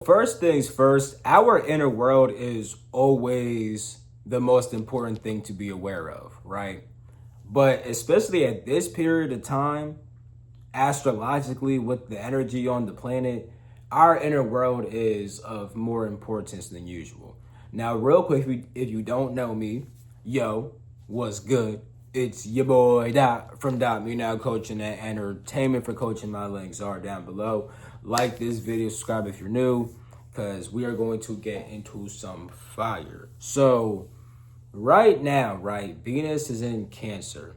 first things first, our inner world is always the most important thing to be aware of, right? But especially at this period of time, astrologically, with the energy on the planet, our inner world is of more importance than usual. Now, real quick, if you don't know me, yo, what's good? It's your boy Dot from Dot Me Now Coaching and Entertainment. For coaching, my links are down below. Like this video, subscribe if you're new, because we are going to get into some fire. So, right now, right, Venus is in Cancer.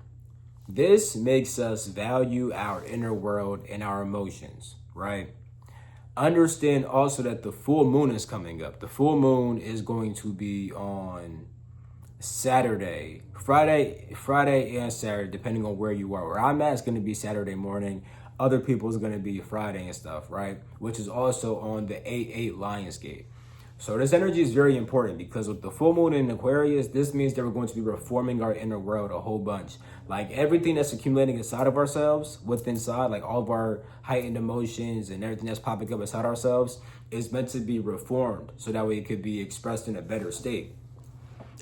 This makes us value our inner world and our emotions, right? Understand also that the full moon is coming up. The full moon is going to be on Friday and Saturday, depending on where you are. Where I'm at, it's going to be Saturday morning. Other people is going to be Friday and stuff, right? Which is also on the 8-8 Lionsgate. So this energy is very important because with the full moon in Aquarius, this means that we're going to be reforming our inner world a whole bunch. Like everything that's accumulating inside of ourselves, like all of our heightened emotions and everything that's popping up inside ourselves is meant to be reformed so that way it could be expressed in a better state.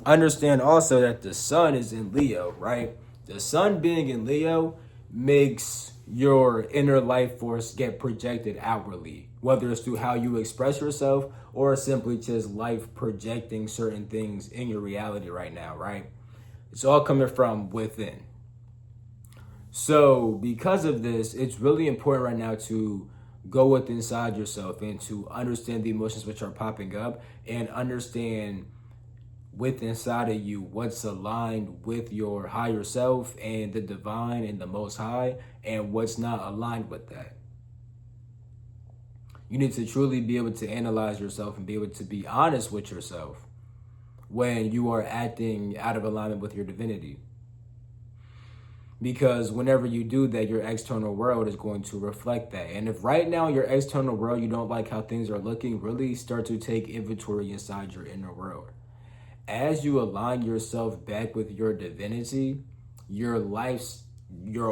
Understand also that the sun is in Leo, right? The sun being in Leo makes your inner life force get projected outwardly, whether it's through how you express yourself or simply just life projecting certain things in your reality right now, right? It's all coming from within. So because of this, it's really important right now to go within inside yourself and to understand the emotions which are popping up and understand within inside of you what's aligned with your higher self and the divine and the most high and what's not aligned with that. You need to truly be able to analyze yourself and be able to be honest with yourself when you are acting out of alignment with your divinity. Because whenever you do that, your external world is going to reflect that. And if right now your external world, you don't like how things are looking, really start to take inventory inside your inner world. As you align yourself back with your divinity, your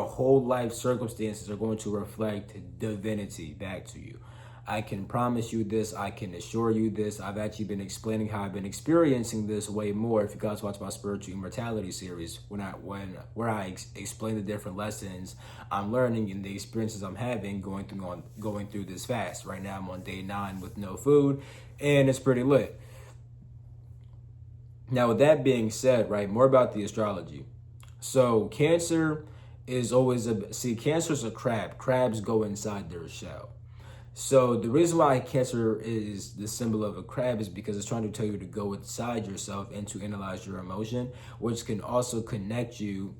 whole life circumstances are going to reflect divinity back to you. I can promise you this. I can assure you this. I've actually been explaining how I've been experiencing this way more. If you guys watch my spiritual immortality series, where I explain the different lessons I'm learning and the experiences I'm having going through this fast. Right now, I'm on day 9 with no food, and it's pretty lit. Now, with that being said, right, more about the astrology. So Cancer is always Cancer's a crab. Crabs go inside their shell. So the reason why Cancer is the symbol of a crab is because it's trying to tell you to go inside yourself and to analyze your emotion, which can also connect you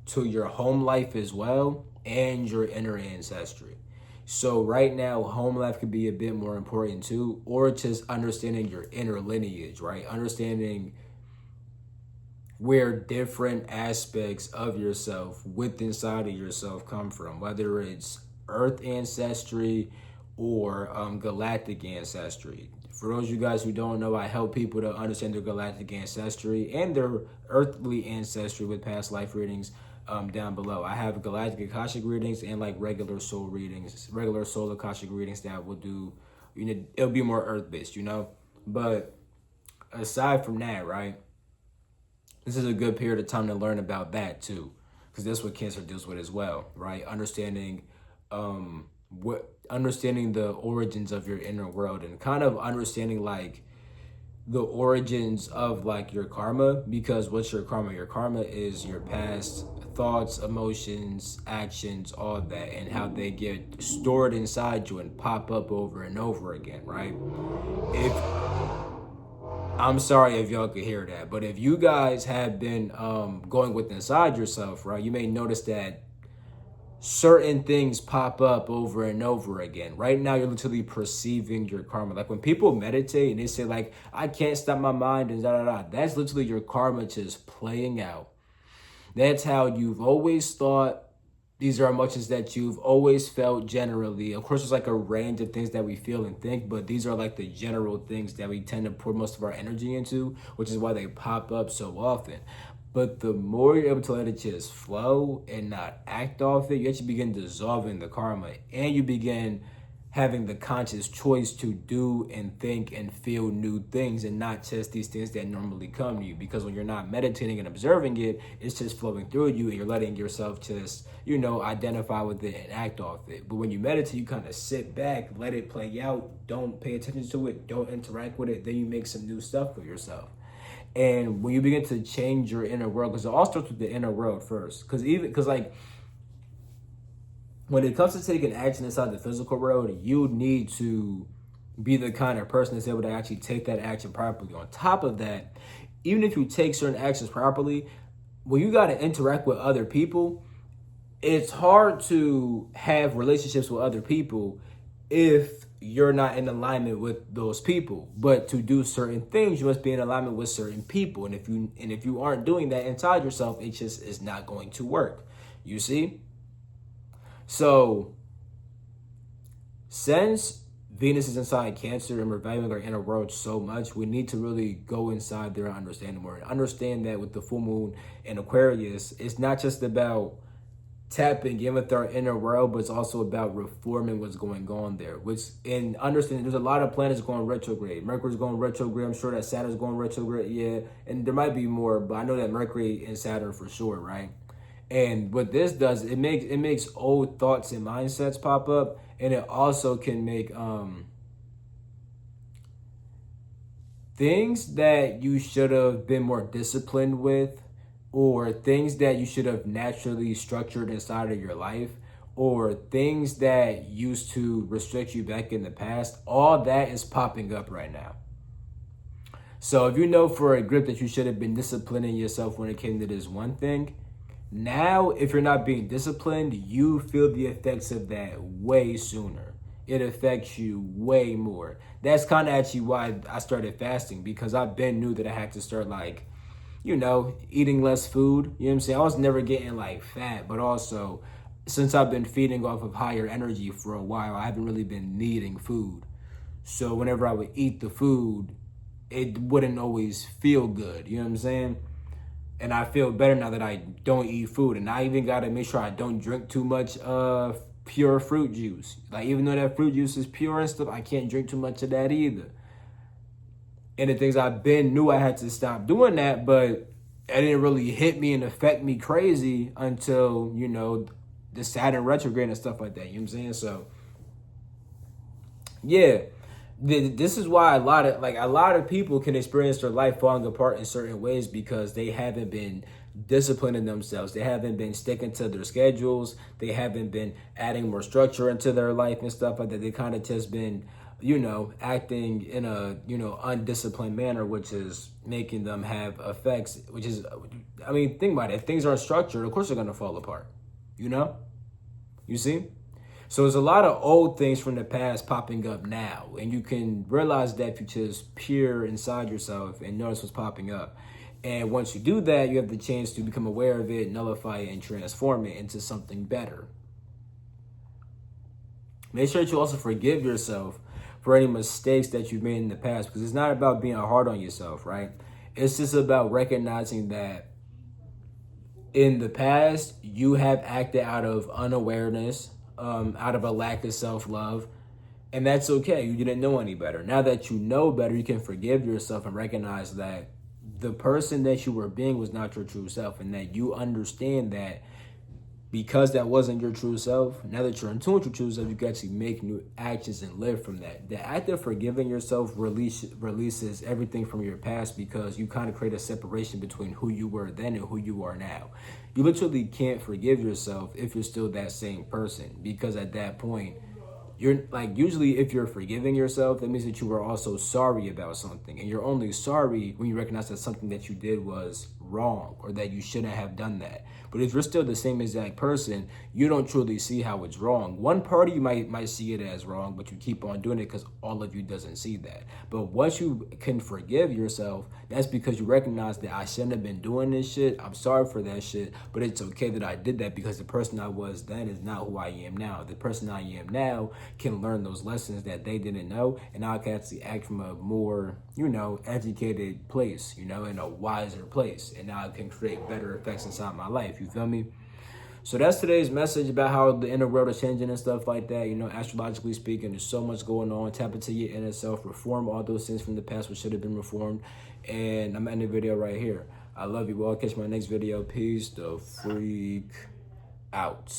to your home life as well and your inner ancestry. So right now, home life could be a bit more important too, or just understanding your inner lineage, right? Understanding where different aspects of yourself within inside of yourself come from, whether it's earth ancestry or galactic ancestry. For those of you guys who don't know, I help people to understand their galactic ancestry and their earthly ancestry with past life readings down below. I have galactic Akashic readings and like regular soul readings, regular soul Akashic readings that will do, it'll be more earth-based, But aside from that, right, this is a good period of time to learn about that too, because that's what Cancer deals with as well, right? Understanding the origins of your inner world and kind of understanding like the origins of like your karma, because what's your karma? Your karma is your past thoughts, emotions, actions, all that, and how they get stored inside you and pop up over and over again, right? I'm sorry if y'all could hear that, but if you guys have been going with inside yourself, right, you may notice that certain things pop up over and over again. Right now, you're literally perceiving your karma. Like when people meditate and they say like, I can't stop my mind and da-da-da, that's literally your karma just playing out. That's how you've always thought. These are emotions that you've always felt generally. Of course, there's like a range of things that we feel and think, but these are like the general things that we tend to pour most of our energy into, which is why they pop up so often. But the more you're able to let it just flow and not act off it, you actually begin dissolving the karma and you begin having the conscious choice to do and think and feel new things, and not just these things that normally come to you. Because when you're not meditating and observing it, it's just flowing through you and you're letting yourself just, identify with it and act off it. But when you meditate, you kind of sit back, let it play out, don't pay attention to it, don't interact with it, then you make some new stuff for yourself. And when you begin to change your inner world, because it all starts with the inner world first. Because like, when it comes to taking action inside the physical world, you need to be the kind of person that's able to actually take that action properly. On top of that, even if you take certain actions properly, when you got to interact with other people, it's hard to have relationships with other people if you're not in alignment with those people. But to do certain things, you must be in alignment with certain people. And if you aren't doing that inside yourself, it just is not going to work. You see? So, since Venus is inside Cancer and we're valuing our inner world so much, we need to really go inside there and understand more. And understand that with the full moon in Aquarius, it's not just about tapping in with our inner world, but it's also about reforming what's going on there. And understanding there's a lot of planets going retrograde. Mercury's going retrograde. I'm sure that Saturn's going retrograde. Yeah, and there might be more, but I know that Mercury and Saturn for sure, right? And what this does, it makes old thoughts and mindsets pop up, and it also can make things that you should have been more disciplined with, or things that you should have naturally structured inside of your life, or things that used to restrict you back in the past. All that is popping up right now. So if you know for a grip that you should have been disciplining yourself when it came to this one thing, now, if you're not being disciplined, you feel the effects of that way sooner. It affects you way more. That's kind of actually why I started fasting, because I been knew that I had to start eating less food. You know what I'm saying? I was never getting fat, but also since I've been feeding off of higher energy for a while, I haven't really been needing food. So whenever I would eat the food, it wouldn't always feel good. You know what I'm saying? And I feel better now that I don't eat food. And I even got to make sure I don't drink too much pure fruit juice. Even though that fruit juice is pure and stuff, I can't drink too much of that either. And the things knew I had to stop doing that, but it didn't really hit me and affect me crazy until, the Saturn retrograde and stuff like that. You know what I'm saying? So, yeah. This is why a lot of people can experience their life falling apart in certain ways, because they haven't been disciplining themselves. They haven't been sticking to their schedules. They haven't been adding more structure into their life and stuff like that. They kind of just been, acting in a, undisciplined manner, which is making them have effects, think about it. If things aren't structured, of course they're going to fall apart, You see? So there's a lot of old things from the past popping up now, and you can realize that if you just peer inside yourself and notice what's popping up. And once you do that, you have the chance to become aware of it, nullify it, and transform it into something better. Make sure that you also forgive yourself for any mistakes that you've made in the past, because it's not about being hard on yourself, right? It's just about recognizing that in the past, you have acted out of unawareness, out of a lack of self-love, and that's okay. You didn't know any better. Now that you know better, you can forgive yourself and recognize that the person that you were being was not your true self, and that you understand that because that wasn't your true self, now that you're in tune with your true self, you can actually make new actions and live from that. The act of forgiving yourself releases everything from your past, because you kind of create a separation between who you were then and who you are now. You literally can't forgive yourself if you're still that same person, because at that point, you're usually if you're forgiving yourself, that means that you were also sorry about something, and you're only sorry when you recognize that something that you did was wrong, or that you shouldn't have done that. But if you're still the same exact person, you don't truly see how it's wrong. One party might see it as wrong, but you keep on doing it because all of you doesn't see that. But once you can forgive yourself, that's because you recognize that I shouldn't have been doing this shit. I'm sorry for that shit, but it's okay that I did that, because the person I was then is not who I am now. The person I am now can learn those lessons that they didn't know, and now I can actually act from a more, educated place, in a wiser place. And now I can create better effects inside my life. You feel me? So that's today's message about how the inner world is changing and stuff like that. Astrologically speaking, there's so much going on. Tap into your inner self, reform all those things from the past which should have been reformed. And I'm ending the video right here. I love you all. Catch my next video. Peace the freak out.